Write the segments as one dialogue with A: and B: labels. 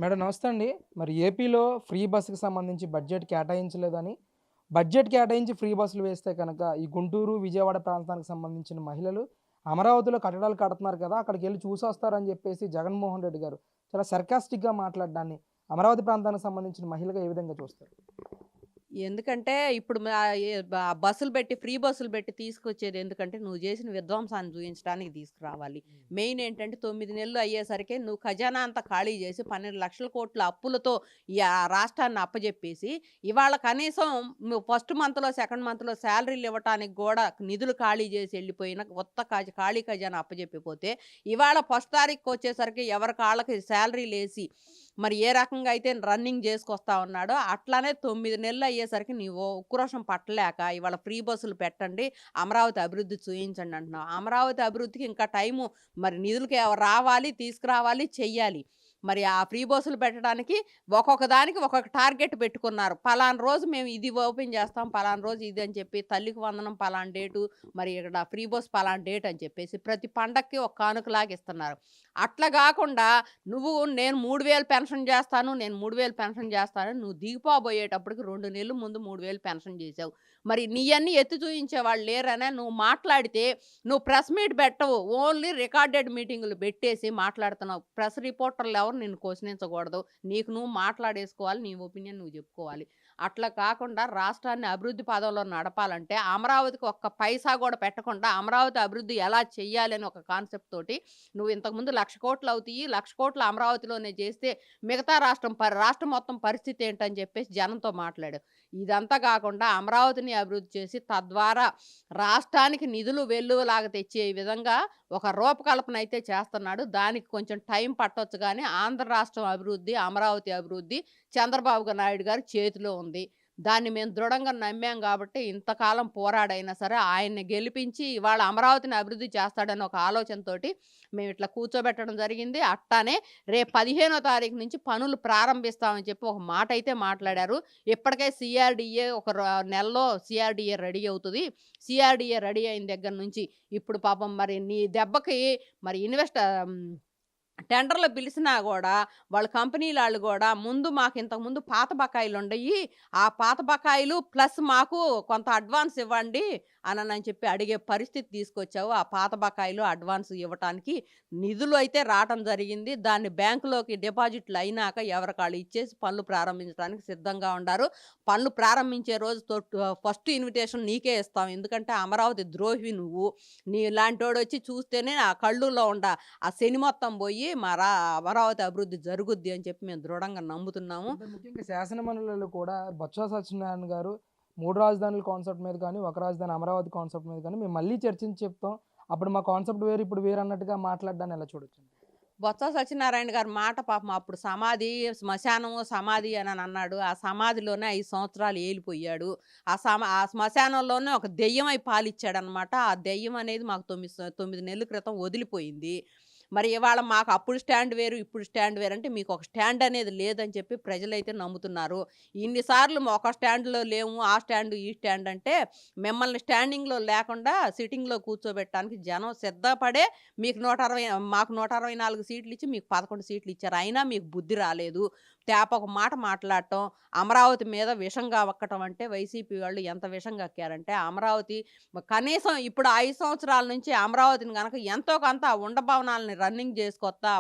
A: Madam నమస్తే అండి. మరి ఏపీలో ఫ్రీ బస్‌కి సంబంధించి బడ్జెట్ కేటాయించలేదని, బడ్జెట్ కేటాయించి ఫ్రీ బస్సులు వేస్తే కనుక ఈ గుంటూరు, విజయవాడ ప్రాంతానికి సంబంధించిన మహిళలు అమరావతిలో కట్టడాలు కడుతున్నారు కదా! అక్కడికెళ్లి చూసొస్తారని చెప్పేసి జగన్మోహన్ రెడ్డి గారు చాలా సర్కాస్టిక్‌గా మాట్లాడడాన్ని అమరావతి ప్రాంతానికి సంబంధించిన మహిళగా ఏ విధంగా చూస్తారు?
B: ఎందుకంటే ఇప్పుడు బస్సులు పెట్టి ఫ్రీ బస్సులు పెట్టి తీసుకొచ్చేది ఎందుకంటే నువ్వు చేసిన విధ్వంసాన్ని చూయించడానికి తీసుకురావాలి. మెయిన్ ఏంటంటే 9 నెలలు అయ్యేసరికి నువ్వు ఖజానా అంతా ఖాళీ చేసి 12,00,000 కోట్ల అప్పులతో రాష్ట్రాన్ని అప్పజెప్పేసి ఇవాళ కనీసం నువ్వు ఫస్ట్ మంత్‌లో, సెకండ్ మంత్‌లో సాలరీలు ఇవ్వటానికి గూడా నిధులు ఖాళీ చేసి ఎళ్ళిపోయిన ఖాళీ ఖజానా అప్పజెప్పిపోతే ఇవాళ ఫస్ట్ తారీఖుకొచ్చేసరికి ఎవరి కాళ్ళకి సాలరీలేసి మరి ఏ రకంగా అయితే రన్నింగ్ చేసుకొస్తా ఉన్నాడో, అట్లానే 9 నెలలు అయ్యేసరికి నీవు ఉక్రోషం పట్టలేక ఇవాళ ఫ్రీ బస్సులు పెట్టండి, అమరావతి అభివృద్ధి చూయించండి అంటున్నావు. అమరావతి అభివృద్ధికి ఇంకా టైము మరి నిధులకి రావాలి, తీసుకురావాలి, చెయ్యాలి. మరి ఆ ఫ్రీ బస్సులు పెట్టడానికి ఒక్కొక్క దానికి ఒక్కొక్క టార్గెట్ పెట్టుకున్నారు. పలానా రోజు మేము ఇది ఓపెన్ చేస్తాం, పలానా రోజు ఇది అని చెప్పి తల్లికి వందనం పలానా డేటు, మరి ఇక్కడ ఫ్రీ బస్ పలానా డేట్ అని చెప్పేసి ప్రతి పండక్కి ఒక కానుకలాగా ఇస్తున్నారు. అట్లా గాకుండా నువ్వు నేను 3000 పెన్షన్ జేస్తాను, నేను 3000 పెన్షన్ జేస్తానని నువ్వు దిగిపోబోయేటప్పటికి 2 నెలల ముందు 3000 పెన్షన్ జేశావు. మరి నీయన్నీ ఎత్తి చూయించేవాళ్ళు లేరనే నువ్వు మాట్లాడితే నువ్వు ప్రెస్ మీట్ పెట్టవు. ఓన్లీ రికార్డెడ్ మీటింగులు బెట్టేసి మాట్లాడుతున్నావు. ప్రెస్ రిపోర్టర్లు ఎవరు నిన్ను క్వశ్చనించకూడదు. నీకు నువ్వు మాట్లాడేసుకోవాలి. నీ ఒపీనియన్ నువ్వు జెప్పుకోవాలి. అట్లా కాకుండా రాష్ట్రాన్ని అభివృద్ధి పదంలో నడపాలంటే అమరావతికి ఒక్క పైసా గూడా పెట్టకుండా అమరావతి అభివృద్ధి ఎలా చెయ్యాలి అని ఒక కాన్సెప్ట్ తోటి నువ్వు ఇంతకుముందు 1,00,00,000 అవుతియి. 1,00,00,000 అమరావతిలోనే చేస్తే మిగతా రాష్ట్రం మొత్తం పరిస్థితి ఏంటని చెప్పేసి జనంతో మాట్లాడావు. ఇదంతా కాకుండా అమరావతిని అభివృద్ధి చేసి తద్వారా రాష్ట్రానికి నిధులు వెల్లువలాగా తెచ్చే విధంగా ఒక రూపకల్పన అయితే చేస్తున్నాడు. దానికి కొంచెం టైం పట్టొచ్చు గానీ ఆంధ్ర రాష్ట్రం అభివృద్ధి, అమరావతి అభివృద్ధి చంద్రబాబు నాయుడు గారి చేతిలో ఉంది. దాన్ని మేము దృఢంగా నమ్మాం గాబట్టి ఇంతకాలం పోరాడైనా సరే ఆయన్ని గెలిపించి ఇవాళ అమరావతిని అభివృద్ధి చేస్తాడని ఒక ఆలోచనతోటి మేమిట్లా కూర్చోబెట్టడం జరిగింది. అట్టానే రేపు 15 తారీఖు నుంచి పనులు ప్రారంభిస్తామని చెప్పి ఒక మాటైతే మాట్లాడారు. ఇప్పటికే సీఆర్‌డీఏ ఒక నెలలో సీఆర్‌డీఏ రెడీ అవుతది. సీఆర్‌డీఏ రెడీ అయిన దగ్గర నుంచి ఇప్పుడు పాపం మరి నీ దెబ్బకి మరి టెండర్‌లు పిలిసినా గూడా, వాళ్ళ కంపెనీలాళ్ళు గూడా ముందు మాకింతకుముందు పాత బకాయిలుండయి. ఆ పాత బకాయిలు ప్లస్ మాకు కొంత అడ్వాన్స్ ఇవ్వండి అనని చెప్పి అడిగే పరిస్థితి తీసుకొచ్చావు. ఆ పాత బకాయిలు అడ్వాన్స్ ఇవ్వటానికి నిధులు అయితే రాటం జరిగింది. దాన్ని బ్యాంకులోకి డిపాజిట్లు అయినాక ఎవరికాళ్ళు ఇచ్చేసి పనులు ప్రారంభించడానికి సిద్ధంగా ఉండారు. పనులు ప్రారంభించే రోజు ఫస్ట్ ఇన్విటేషన్ నీకే ఇస్తాం. ఎందుకంటే అమరావతి ద్రోహివి నువ్వు. నీలాంటోడొచ్చి చూస్తేనే ఆ కళ్ళులో ఆ శని మొత్తం బోయి అమరావతి అభివృద్ధి జరుగుద్ది అని చెప్పి మేము దృఢంగా నమ్ముతున్నాము.
A: అంటే ముఖ్యంగా శాసనమండలిలో కూడా బొత్స సత్యనారాయణ గారు 3 రాజధానుల కాన్సెప్ట్ మీద గాని, ఒక రాజధాని అమరావతి కాన్సెప్ట్ మీద గాని మేము మళ్ళీ చర్చించి చెప్తాం. అప్పుడు మా కాన్సెప్ట్ వేరు, ఇప్పుడు వేరు అన్నట్టుగా మాట్లాడడాన్ని ఎలా చూడొచ్చండి?
B: బొత్స సత్యనారాయణ గారి మాట పాపం అప్పుడు శ్మశానము, సమాధి అనని అన్నాడు. ఆ సమాధిలోనే 5 సంవత్సరాలు ఏలిపోయాడు. ఆ శ్మశానంలోనే ఒక దెయ్యమై పాలిచ్చాడనమాట. ఆ దెయ్యం అనేది మాకు 9 నెలల క్రితం వదిలిపోయింది. మరి ఇవాళ మాకు అప్పుడు స్టాండ్ వేరు, ఇప్పుడు స్టాండ్ వేరు అంటే మీకొక స్టాండ్ అనేది లేదని చెప్పి ప్రజలైతే నమ్ముతున్నారు. ఇన్ని సార్లు ఒక స్టాండ్‌లో లేము, ఆ స్టాండ్, ఈ స్టాండ్ అంటే మిమ్మల్ని స్టాండింగ్‌లో లేకుండా సిట్టింగ్‌లో కూర్చోబెట్టడానికి జనం సిద్ధపడే మీకు 160 మాకు 164 సీట్లిచ్చి మీకు 11 సీట్లిచ్చారు. అయినా మీకు బుద్ధి రాలేదు. తేపొక మాట మాట్లాడటం, అమరావతి మీద విషం కక్కటం అంటే వైసీపీ వాళ్ళు ఎంత విషం కక్కారంటే అమరావతి కనీసం ఇప్పుడు 5 సంవత్సరాల నుంచి అమరావతిని గనక ఎంతో కొంత ఆ ఉండ భవనాలని రన్నింగ్ చేసుకొత్తా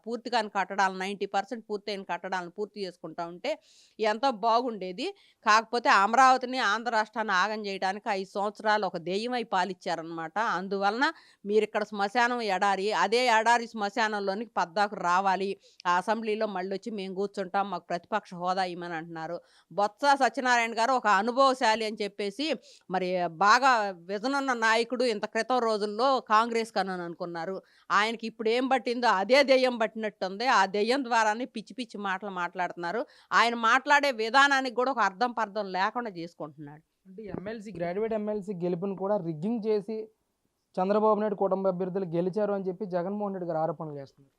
B: పూర్తి కాని కట్టడాలు 90% పూర్తయిన కట్టడాలను పూర్తి చేసుకుంటా ఉంటే ఎంతో బాగుండేది. కాకపోతే అమరావతిని, ఆంధ్ర రాష్ట్రాన్ని ఆగం చేయడానికి 5 సంవత్సరాలు ఒక దెయ్యమై పాలిచ్చారనమాట. అందువలన మీరిక్కడ శ్మశానం ఎడారి, అదే ఎడారి శ్మశానంలోనికి పద్దాకు రావాలి. ఆ అసెంబ్లీలో మళ్ళొచ్చి మేము కూర్చుంటాం. మాకు ప్రతిపక్ష హోదా ఇమ్మని అంటున్నారు. బొత్స సత్యనారాయణ గారు ఒక అనుభవశాలి అని చెప్పేసి మరి బాగా విజనున్న నాయకుడు ఇంత క్రితం రోజుల్లో కాంగ్రెస్ కనని అనుకున్నారు. ఆయనకి ఇప్పుడు ఏం పట్టిందో అదే దెయ్యం పట్టినట్టుంది. ఆ దెయ్యం ద్వారానే పిచ్చి పిచ్చి మాటలు మాట్లాడుతున్నారు. ఆయన మాట్లాడే విధానానికి గూడా ఒక అర్థం పర్థం లేకుండా చేసుకుంటున్నాడు.
A: అంటే గ్రాడ్యుయేట్ ఎమ్మెల్సీ గెలుపుని కూడా రిగ్గింగ్ చేసి చంద్రబాబు నాయుడు కుటుంబ అభ్యర్థులు గెలిచారు అని చెప్పి జగన్మోహన్ రెడ్డి గారు ఆరోపణలు చేస్తున్నారు.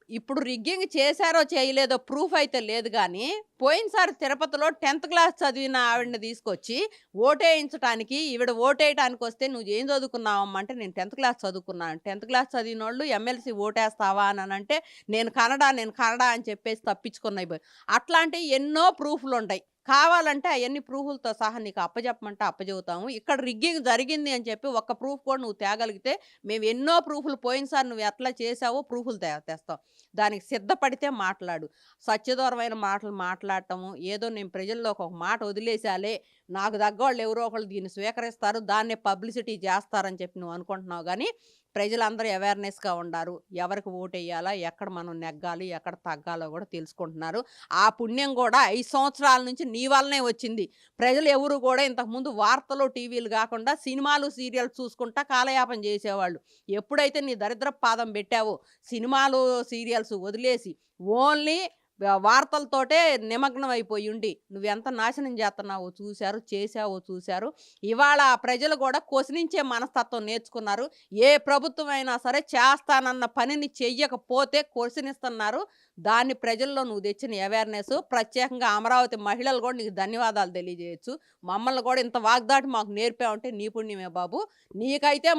B: ఇప్పుడు రిగ్గింగ్ చేశారో చేయలేదో ప్రూఫ్ అయితే లేదు గానీ, పోయినసారి తిరుపతిలో 10థ్ క్లాస్ చదివిన ఆవిడని తీసుకొచ్చి ఓటేయించటానికి, ఈవిడ ఓటేయటానికొస్తే "నువ్వేం చదువుకున్నావమ్మా" అంటే, "నేను 10థ్ క్లాస్ చదువుకున్నాను." 10థ్ క్లాస్ చదివినోళ్ళు ఎమ్మెల్సీ ఓటేస్తావా అనంటే, నేను కన్నడ అని చెప్పేసి తప్పించుకున్నాయి అట్లాంటియి ఎన్నో ప్రూఫ్‌లుంటాయి. కావాలంటే అయన్నీ ప్రూఫులతో సహా నీకు అప్పజెప్పమంటే అప్పజెపుతాము. ఇక్కడ రిగ్గింగ్ జరిగింది అని చెప్పి ఒక్క ప్రూఫ్ కూడా నువ్వు తేగలిగితే, మేము ఎన్నో ప్రూఫులు పోయినసారి నువ్వు ఎట్లా చేశావో ప్రూఫులు తెస్తాం. దానికి సిద్ధపడితే మాట్లాడు. సత్యదూరమైన మాటలు మాట్లాడటము, ఏదో నేను ప్రజల్లోకి ఒక మాట వదిలేసాలే, నాకు తగ్గోళ్ళు ఎవరో ఒకళ్ళు దీన్ని స్వీకరిస్తారు, దాన్నే పబ్లిసిటీ చేస్తారని చెప్పి నువ్వు అనుకుంటున్నావు గానీ, ప్రజలందరూ అవేర్‌నెస్‌గా ఉండారు. ఎవరికి ఓటెయ్యాలా, ఎక్కడ మనం నెగ్గాలి, ఎక్కడ తగ్గాలో గూడా తెలుసుకుంటున్నారు. ఆ పుణ్యం గూడా 5 సంవత్సరాల నుంచి నీ వల్లనే వచ్చింది. ప్రజలు ఎవరు గూడా ఇంతకుముందు వార్తలు, టీవీలు గాకుండా సినిమాలు, సీరియల్స్ చూసుకుంటా కాలయాపన జేసేవాళ్ళు. ఎప్పుడైతే నీ దరిద్రపు పాదం బెట్టావో, సినిమాలు, సీరియల్స్ వదిలేసి ఓన్లీ వార్తలతోటే నిమగ్నం అయిపోయుండి, నువ్వెంత నాశనం జేత్తన్నావో చూశారు, చేశావో చూశారు. ఇవాళ ప్రజలు గూడా క్వశ్చనించే మనస్తత్వం నేర్చుకున్నారు. ఏ ప్రభుత్వమైనా సరే చేస్తానన్న పనిని చెయ్యకపోతే క్వశ్చనిస్తున్నారు. దాన్ని ప్రజల్లో నువ్వు తెచ్చిన అవేర్‌నెస్, ప్రత్యేకంగా అమరావతి మహిళలు గూడా నీకు ధన్యవాదాలు తెలియజేయొచ్చు. మమ్మల్ని గూడా ఇంత వాగ్దాటి మాకు నేర్పావంటే నీ పుణ్యమే బాబు. నీకైతే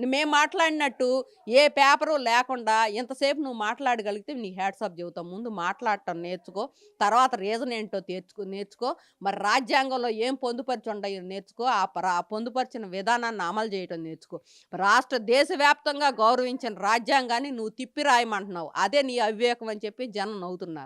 B: మేము మాట్లాడినట్టు ఏ పేపరు లేకుండా ఇంతసేపు నువ్వు మాట్లాడగలిగితే నీ హ్యాట్స్ ఆఫ్ చెబుతాం. ముందు మాట్లాడటం నేర్చుకో. తర్వాత రీజన్ ఏంటో నేర్చుకో. మరి రాజ్యాంగంలో ఏం పొందుపరిచి ఉండయో నేర్చుకో. ఆ పొందుపరిచిన విధానాన్ని అమలు చేయటం నేర్చుకో. దేశవ్యాప్తంగా గౌరవించిన రాజ్యాంగాన్ని నువ్వు తిప్పి రాయమంటున్నావు. అదే నీ అవివేకం అని చెప్పి జనం నవ్వుతున్నారు.